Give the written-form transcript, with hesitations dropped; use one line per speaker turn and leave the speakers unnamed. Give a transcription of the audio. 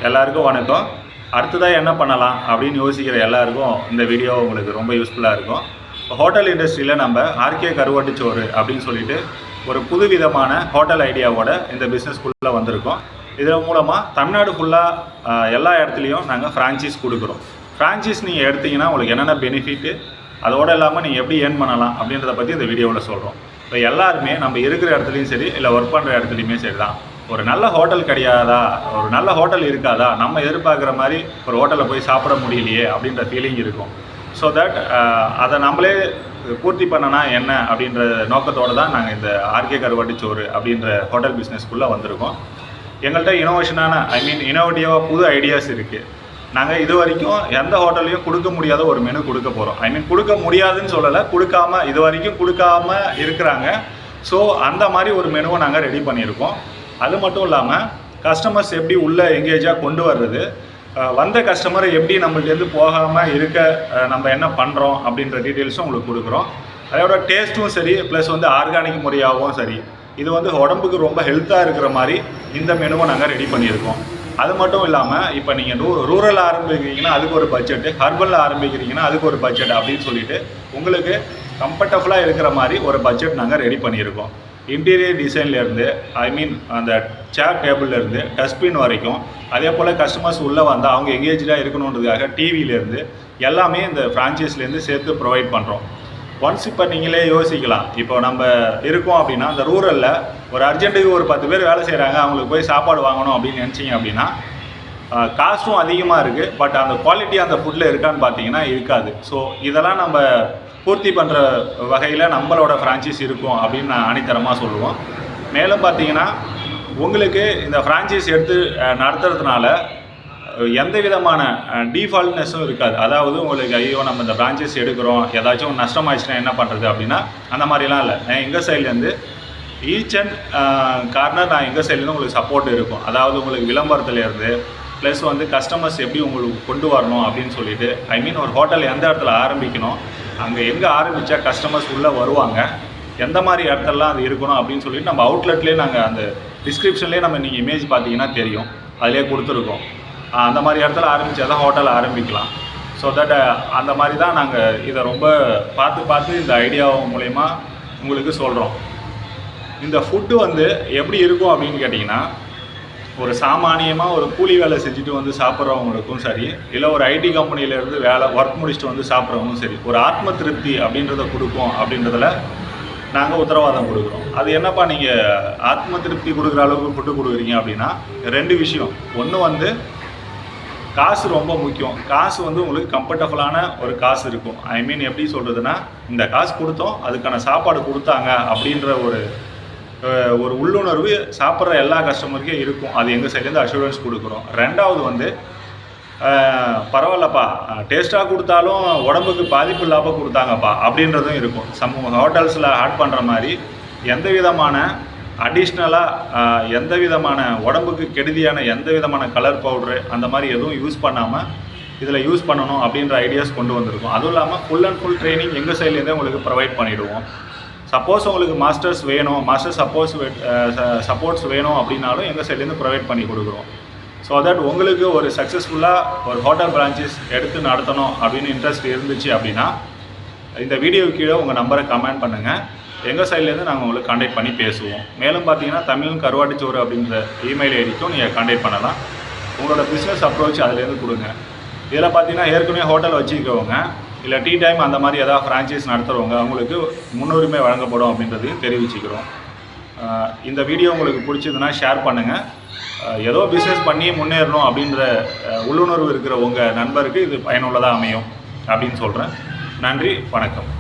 எல்லாருக்கும் வணக்கம். அடுத்ததாக என்ன பண்ணலாம் அப்படின்னு யோசிக்கிற எல்லாருக்கும் இந்த வீடியோ உங்களுக்கு ரொம்ப யூஸ்ஃபுல்லாக இருக்கும். இப்போ ஹோட்டல் இண்டஸ்ட்ரியில் நம்ம ஆர்கே கருவாட்டுச்சோறு அப்படின்னு சொல்லிட்டு ஒரு புதுவிதமான ஹோட்டல் ஐடியாவோட இந்த பிஸ்னஸ்குள்ளே வந்திருக்கோம். இதன் மூலமாக தமிழ்நாடு ஃபுல்லாக எல்லா இடத்துலையும் நாங்கள் ஃப்ரான்ச்சைஸ் கொடுக்குறோம். ஃப்ரான்ச்சைஸ் நீங்கள் எடுத்திங்கன்னா உங்களுக்கு என்னென்ன பெனிஃபிட்டு, அதோடு இல்லாமல் நீங்கள் எப்படி ஏர்ன் பண்ணலாம் அப்படின்றத பற்றி இந்த வீடியோவில் சொல்கிறோம். இப்போ எல்லாருமே நம்ம இருக்கிற இடத்துலையும் சரி, இல்லை ஒர்க் பண்ணுற இடத்துலையுமே சரி தான், ஒரு நல்ல ஹோட்டல் கிடையாதா, ஒரு நல்ல ஹோட்டல் இருக்காதா, நம்ம எதிர்பார்க்குற மாதிரி ஒரு ஹோட்டலில் போய் சாப்பிட முடியலையே அப்படின்ற ஃபீலிங் இருக்கும். ஸோ தட் அதை நம்மளே பூர்த்தி பண்ணனா என்ன அப்படின்ற நோக்கத்தோடு தான் நாங்கள் இந்த ஆர்கே கருவாட்டுச்சோறு அப்படின்ற ஹோட்டல் பிஸ்னஸ்க்குள்ளே வந்திருக்கோம். எங்கள்கிட்ட இனோவேஷனான இனோவேட்டிவாக புது ஐடியாஸ் இருக்குது. நாங்கள் இது வரைக்கும் எந்த ஹோட்டல்லையும் கொடுக்க முடியாத ஒரு மெனு கொடுக்க போகிறோம். கொடுக்க முடியாதுன்னு சொல்லலை, இது வரைக்கும் கொடுக்காம இருக்கிறாங்க. ஸோ அந்த மாதிரி ஒரு மெனுவை நாங்கள் ரெடி பண்ணியிருக்கோம். அது மட்டும் இல்லாமல் கஸ்டமர்ஸ் எப்படி உள்ளே எங்கேஜாக கொண்டு வர்றது, வந்த கஸ்டமரை எப்படி நம்மள்டேருந்து போகாமல் இருக்க நம்ம என்ன பண்ணுறோம் அப்படின்ற டீட்டெயில்ஸும் உங்களுக்கு கொடுக்குறோம். அதோட டேஸ்ட்டும் சரி, ப்ளஸ் ஆர்கானிக் முறையாகவும் சரி, இது உடம்புக்கு ரொம்ப ஹெல்த்தாக இருக்கிற மாதிரி இந்த மெனுவை நாங்கள் ரெடி பண்ணியிருக்கோம். அது மட்டும் இல்லாமல் இப்போ நீங்கள் ரூரல் ஆரம்பிக்கிறீங்கன்னா அதுக்கு ஒரு பட்ஜெட்டு, ஹர்பலில் ஆரம்பிக்கிறீங்கன்னா அதுக்கு ஒரு பட்ஜெட் அப்படின்னு சொல்லிட்டு உங்களுக்கு கம்ஃபர்டபுளாக இருக்கிற மாதிரி ஒரு பட்ஜெட் நாங்கள் ரெடி பண்ணியிருக்கோம். இன்டீரியர் டிசைன்லேருந்து அந்த சேர் டேபிள்லேருந்து டஸ்ட்பின் வரைக்கும், அதே போல் கஸ்டமர்ஸ் உள்ளே வந்தால் அவங்க எங்கேஜாக இருக்கணுன்றதுக்காக டிவிலேருந்து எல்லாமே இந்த ஃப்ரான்ச்சைஸ்லேருந்து சேர்த்து ப்ரொவைட் பண்ணுறோம். ஒன்ஸ் இப்போ நீங்களே யோசிக்கலாம், இப்போ நம்ம இருக்கோம் அப்படின்னா அந்த ரூரலில் ஒரு அர்ஜென்ட்டுக்கு ஒரு 10 பேர் வேலை செய்கிறாங்க, அவங்களுக்கு போய் சாப்பாடு வாங்கணும் அப்படின்னு நினச்சிங்க அப்படின்னா காஸ்ட்டும் அதிகமாக இருக்குது. பட் அந்த குவாலிட்டி அந்த ஃபுட்டில் இருக்கான்னு பார்த்தீங்கன்னா இருக்காது. ஸோ இதெல்லாம் நம்ம பூர்த்தி பண்ணுற வகையில் நம்மளோட ஃப்ரான்ச்சைஸ் இருக்கும் அப்படின்னு நான் ஆணித்தரமாக சொல்லுவோம். மேலும் பார்த்தீங்கன்னா உங்களுக்கு இந்த ஃப்ரான்ச்சைஸ் எடுத்து நடத்துறதுனால எந்த விதமான டிஃபால்ட்னஸும் இருக்காது. அதாவது உங்களுக்கு ஐயோ நம்ம இந்த ஃப்ரான்ச்சைஸ் எடுக்கிறோம், ஏதாச்சும் நஷ்டமாயிடுச்சுன்னா என்ன பண்ணுறது அப்படின்னா அந்த மாதிரிலாம் இல்லை. எங்கள் சைட்லேருந்து ஈச் அண்ட் கார்னர் நான் எங்கள் சைட்லேருந்து உங்களுக்கு சப்போர்ட் இருக்கும். அதாவது உங்களுக்கு விளம்பரத்துலேருந்து ப்ளஸ் கஸ்டமர்ஸ் எப்படி உங்களுக்கு கொண்டு வரணும் அப்படின்னு சொல்லிட்டு, ஒரு ஹோட்டல் எந்த இடத்துல ஆரம்பிக்கணும், அங்கே எங்கே ஆரம்பித்தா கஸ்டமர்ஸ் உள்ளே வருவாங்க, எந்த மாதிரி இடத்துலலாம் அது இருக்கணும் அப்படின்னு சொல்லிட்டு நம்ம அவுட்லெட்லேயே நாங்கள் அந்த டிஸ்கிரிப்ஷன்லேயே நீங்கள் இமேஜ் பார்த்தீங்கன்னா தெரியும், அதிலே கொடுத்துருக்கோம். அந்த மாதிரி இடத்துல ஆரம்பித்தா தான் ஹோட்டல் ஆரம்பிக்கலாம். ஸோ தட் அந்த மாதிரி தான் நாங்கள் இதை ரொம்ப பார்த்து இந்த ஐடியா மூலயமா உங்களுக்கு சொல்கிறோம். இந்த ஃபுட்டு எப்படி இருக்கும் அப்படின்னு கேட்டிங்கன்னா, ஒரு சாமானியமாக ஒரு கூலி வேலை செஞ்சுட்டு சாப்பிட்றவங்களுக்கும் சரி, இல்லை ஒரு ஐடி கம்பெனியிலேருந்து ஒர்க் முடிச்சுட்டு சாப்பிட்றவங்களும் சரி, ஒரு ஆத்ம திருப்தி அப்படின்றத கொடுப்போம் அப்படின்றதில் நாங்கள் உத்தரவாதம் கொடுக்குறோம். அது என்னப்பா நீங்கள் ஆத்ம திருப்தி கொடுக்குற அளவுக்கு ஃபுட்டு கொடுக்குறீங்க அப்படின்னா 2 விஷயம். ஒன்று காசு ரொம்ப முக்கியம். காசு உங்களுக்கு கம்ஃபர்டபுளான ஒரு காசு இருக்கும். எப்படி சொல்கிறதுனா, இந்த காசு கொடுத்தோம் அதுக்கான சாப்பாடு கொடுத்தாங்க அப்படின்ற ஒரு உள்ளுணர்வு சாப்பிட்ற எல்லா கஸ்டமருக்கும் இருக்கும். அது எங்கள் சைட்லேருந்து அஷூரன்ஸ் கொடுக்குறோம். 2வது பரவாயில்லப்பா, டேஸ்ட்டாக கொடுத்தாலும் உடம்புக்கு பாதிப்பு இல்லாமல் கொடுத்தாங்கப்பா அப்படின்றதும் இருக்கும். ஹோட்டல்ஸில் ஆட் பண்ணுற மாதிரி எந்த விதமான அடிஷ்னலாக எந்த விதமான உடம்புக்கு கெடுதியான எந்த விதமான கலர் பவுட்ரு அந்த மாதிரி எதுவும் யூஸ் பண்ணாமல் இதில் யூஸ் பண்ணணும் அப்படின்ற ஐடியாஸ் கொண்டு வந்திருக்கோம். அதுவும் இல்லாமல் ஃபுல் அண்ட் ஃபுல் ட்ரைனிங் எங்கள் சைட்லேருந்தே உங்களுக்கு ப்ரொவைட் பண்ணிவிடுவோம். சப்போஸ் உங்களுக்கு மாஸ்டர்ஸ் சப்போர்ட்ஸ் வேணும் அப்படின்னாலும் எங்கள் சைட்லேருந்து ப்ரொவைட் பண்ணி கொடுக்குறோம். ஸோ தட் உங்களுக்கு ஒரு சக்ஸஸ்ஃபுல்லாக ஒரு ஹோட்டல் பிரான்ச்சஸ் எடுத்து நடத்தணும் அப்படின்னு இன்ட்ரெஸ்ட் இருந்துச்சு அப்படின்னா இந்த வீடியோ கீழே உங்கள் நம்பரை கமெண்ட் பண்ணுங்கள். எங்கள் சைட்லேருந்து நாங்கள் உங்களுக்கு கான்டாக்ட் பண்ணி பேசுவோம். மேலும் பார்த்தீங்கன்னா தமிழ் கருவாட்டுச்சோறு அப்படின்ற இமெயில் ஐடிக்கும் நீங்கள் கான்டாக்ட் பண்ணலாம். உங்களோட பிஸ்னஸ் அப்ரோச் அதிலேருந்து கொடுங்க. இதில் பார்த்தீங்கன்னா ஏற்கனவே ஹோட்டல் வச்சுருக்கவங்க, இல்லை டீ டைம் அந்த மாதிரி ஏதாவது ஃப்ரான்ச்சைஸ் நடத்துகிறவங்க அவங்களுக்கு முன்னுரிமை வழங்கப்படும் அப்படின்றதையும் தெரிவிச்சுக்கிறோம். இந்த வீடியோ உங்களுக்கு பிடிச்சதுன்னா ஷேர் பண்ணுங்கள். ஏதோ பிஸ்னஸ் பண்ணி முன்னேறணும் அப்படின்ற உள்ளுணர்வு இருக்கிற உங்கள் நண்பருக்கு இது பயனுள்ளதாக அமையும் அப்படின்னு சொல்கிறேன். நன்றி, வணக்கம்.